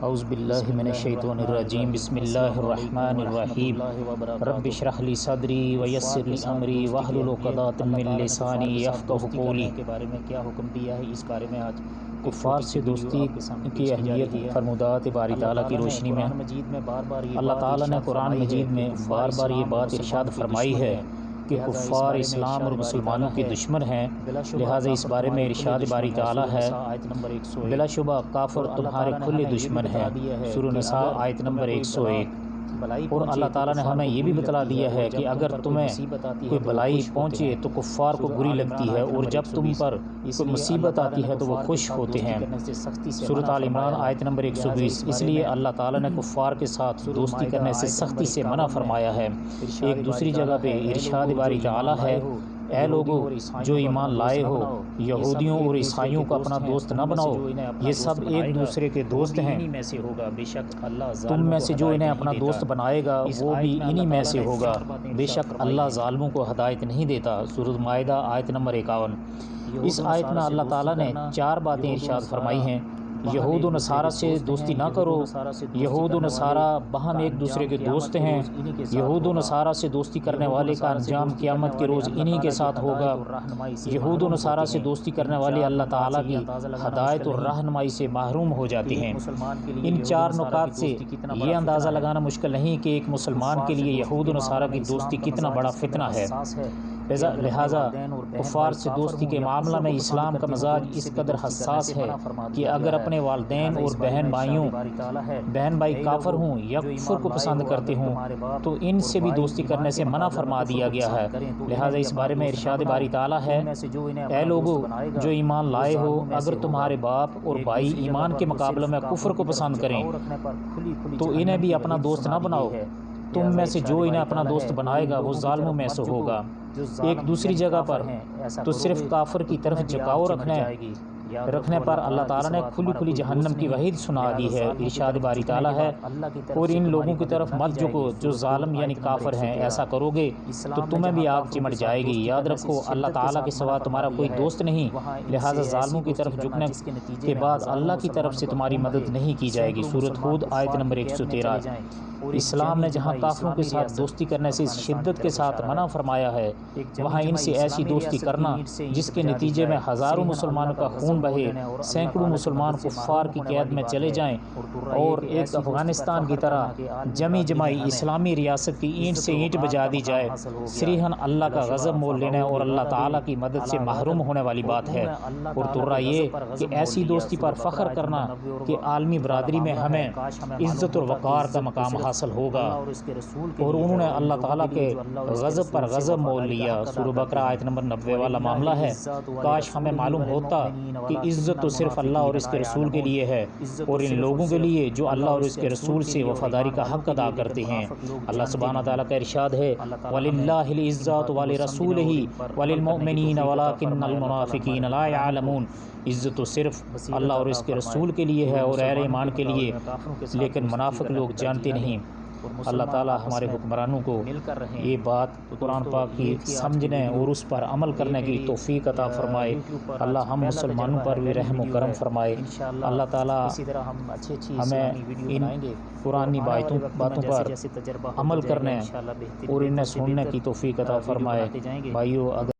اعوذ باللہ من الشیطان الرجیم بسم اللہ الرحمن الرحیم رب اشرح لی صدری ویسر لی امری واحلل عقدۃ من لسانی یفقہوا قولی کے بارے میں کیا حکم دیا ہے، اس بارے میں آج کفار سے دوستی کی اہمیت فرمودات باری تعالیٰ کی روشنی میں اللہ تعالیٰ نے قرآن مجید میں بار بار یہ بات ارشاد فرمائی ہے کہ کفار اسلام اور مسلمانوں کے دشمن ہیں، لہٰذا اس بارے میں ارشاد باری تعالیٰ ہے بلا شبہ کافر تمہارے کھلے دشمن ہیں، سورہ نساء آیت نمبر 101۔ اور اللہ تعالیٰ نے ہمیں یہ بھی بتلا دیا ہے کہ اگر تمہیں کوئی بلائی پہنچے تو کفار کو بری لگتی ہے، اور جب تم پر کوئی مصیبت آتی ہے تو وہ خوش ہوتے ہیں، سورۃ آل عمران آیت نمبر 120۔ اس لیے اللہ تعالیٰ نے کفار کے ساتھ دوستی کرنے سے سختی سے منع فرمایا ہے۔ ایک دوسری جگہ پہ ارشاد باری تعالیٰ ہے، اے لوگو جو ایمان لائے ہو، یہودیوں اور عیسائیوں کو اپنا دوست نہ بناؤ، یہ سب ایک دوسرے کے دوست ہیں، تم میں سے جو انہیں اپنا دوست بنائے گا وہ بھی انہی میں سے ہوگا، بے شک اللہ ظالموں کو ہدایت نہیں دیتا، سورۃ مائدہ آیت نمبر 51۔ اس آیت میں اللہ تعالیٰ نے 4 باتیں ارشاد فرمائی ہیں۔ یہود و نصارہ سے دوستی نہ کرو، یہود و نصارہ باہم ایک دوسرے کے دوست ہیں، یہود و نصارہ سے دوستی کرنے والے کا انجام قیامت کے روز انہی کے ساتھ ہوگا، یہود و نصارہ سے دوستی کرنے والے اللہ تعالیٰ کی ہدایت اور رہنمائی سے محروم ہو جاتے ہیں۔ ان 4 نکات سے یہ اندازہ لگانا مشکل نہیں کہ ایک مسلمان کے لیے یہود و نصارہ کی دوستی کتنا بڑا فتنہ ہے۔ لہٰذا کفار سے دوستی کے معاملہ میں اسلام کا مزاج اس قدر حساس ہے کہ اگر اپنے والدین اور بہن بھائی کافر ہوں یا کفر کو پسند کرتے ہوں تو ان سے بھی دوستی کرنے سے منع فرما دیا گیا ہے۔ لہٰذا اس بارے میں ارشاد باری تعالیٰ ہے، اے لوگو جو ایمان لائے ہو، اگر تمہارے باپ اور بھائی ایمان کے مقابلے میں کفر کو پسند کریں تو انہیں بھی اپنا دوست نہ بناؤ، تم میں سے جو انہیں اپنا دوست بنائے گا وہ ظالموں میں سے ہوگا۔ ایک دوسری جگہ پر تو صرف کافر کی طرف جھکاؤ رکھنے پر اللہ تعالیٰ نے کھلی جہنم کی وعید سنا دی ہے۔ ارشاد باری تعالیٰ ہے، اور ان لوگوں کی طرف مت جھکو جو ظالم یعنی کافر ہیں، ایسا کرو گے تو تمہیں بھی آگ چمٹ جائے گی۔ یاد رکھو اللہ تعالیٰ کے سوا تمہارا کوئی دوست نہیں، لہٰذا ظالموں کی طرف جھکنے کے بعد اللہ کی طرف سے تمہاری مدد نہیں کی جائے گی، سورۃ ہود آیت نمبر 113۔ اسلام نے جہاں کافروں کے ساتھ دوستی کرنے سے شدت کے ساتھ منع فرمایا ہے، وہاں ان سے ایسی دوستی کرنا جس کے نتیجے میں ہزاروں مسلمانوں کا خون بہے، سینکڑوں مسلمان کفار کی قید میں چلے جائیں، اور ایک افغانستان کی طرح جماعی اسلامی ریاست کی اینٹ سے اینٹ بجا دی جائے، صریحاً اللہ کا غضب مول لینے اور اللہ تعالیٰ کی مدد سے محروم ہونے والی بات ہے۔ اور درہ یہ کہ ایسی دوستی پر فخر کرنا کہ عالمی برادری میں ہمیں عزت اور وقار کا مقام حاصل ہوگا، اور انہوں نے اللہ تعالیٰ کے غضب پر غضب مول لیا، سورہ بقرہ آیت نمبر 90 والا معاملہ ہے۔ کاش ہمیں معلوم ہوتا کہ عزت تو صرف اللہ اور اس کے رسول کے لیے ہے، اور ان لوگوں کے لیے جو اللہ اور اس کے رسول سے وفاداری کا حق ادا کرتے ہیں۔ اللہ سبحانہ تعالیٰ کا ارشاد ہے، وَلِلَّهِ الْعِزَّةُ وَلِرَسُولِهِ وَلِلْمُؤْمِنِينَ وَلَٰكِنَّ الْمُنَافِقِينَ لَا يَعْلَمُونَ۔ عزت تو صرف اللہ اور اس کے رسول کے لیے ہے اور اہل ایمان کے لیے، لیکن منافق لوگ جانتے نہیں۔ اللہ تعالیٰ ہمارے حکمرانوں کو یہ بات قرآن پاک کی سمجھنے اور اس پر عمل کرنے کی توفیق عطا فرمائے۔ اللہ ہم مسلمانوں پر بھی رحم و کرم فرمائے۔ اللہ تعالیٰ ہمیں ان قرآنی باتوں پر عمل کرنے اور انہیں سننے کی توفیق عطا فرمائے۔ بھائیو،